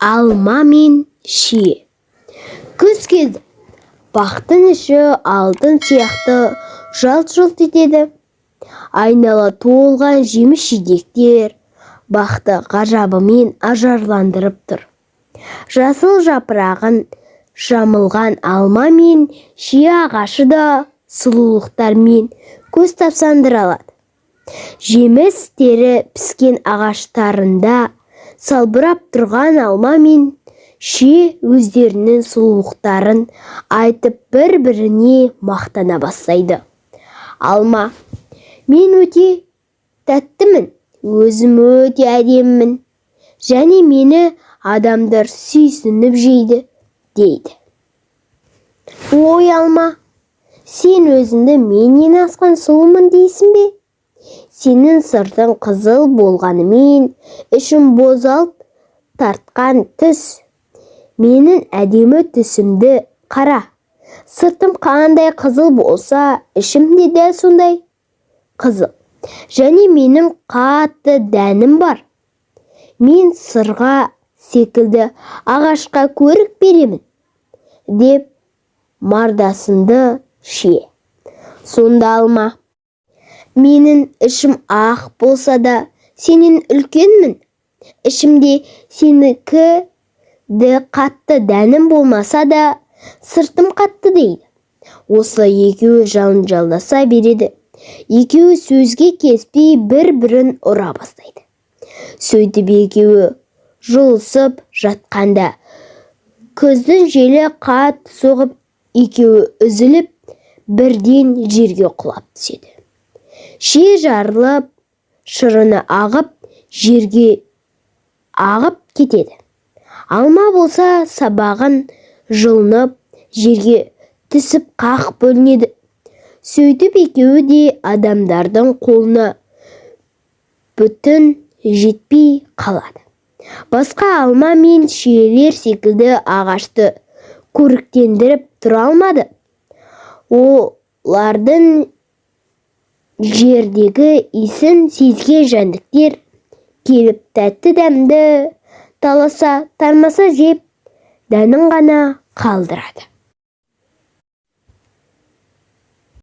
Алма мен шие. Күз келді. Бақтың іші алтын сияқты жалт-жұлт етеді. Айнала толған жеміс-жидектер бақты ғажабымен ажарландырып тұр. Жасыл жапырағын жамылған алма мен шие ағашы да сұлулықтармен көз тапсандыра алады. Жеміс тері піскен ағаштарында салбырап тұрған алма мен шие өздерінің сұлулықтарын айтып бір-біріне мақтана бастайды. Алма: мен өте тәттімін, өзім өте әдемімін, және мені адамдар сүйсініп жейді, дейді. Ой алма, сен өзіңді менен асқан сұлумын дейсің бе? Сенің сыртың қызыл болғанымен, ішің бозалт тартқан түс. Менің әдемі түсімді қара. Сыртым қандай қызыл болса, ішімде дәл сондай қызыл. Және менің қатты дәнім бар. Мен сырға секілді ағашқа көрік беремін, деп мардасынды шие. Сонда алма: менің ішім ақ болса да, сенен үлкенмін. Ішімде сенікі қатты дәнім болмаса да, сыртым қатты, дейді. Осылай екеуі жалын-жалдаса береді. Екеуі сөзге кеспей бір-бірін ұра бастайды. Сөйтіп екеуі жұлысып жатқанда күздің желі қатты соғып, екеуі үзіліп бірден жерге құлап түседі. Шие жарылып, шырыны ағып, жерге ағып кетеді. Алма болса сабағын жұлынып, жерге түсіп қақ бөлінеді. Сөйтіп екеуі де адамдардың қолына бүтін жетпей қалады. Басқа алма мен шиелер секілді ағашты көріктендіріп тұра алмады. Олардың жердегі иісін сезген жәндіктер келіп тәтті дәмді таласа-тармаса жеп, дәнін ғана қалдырады.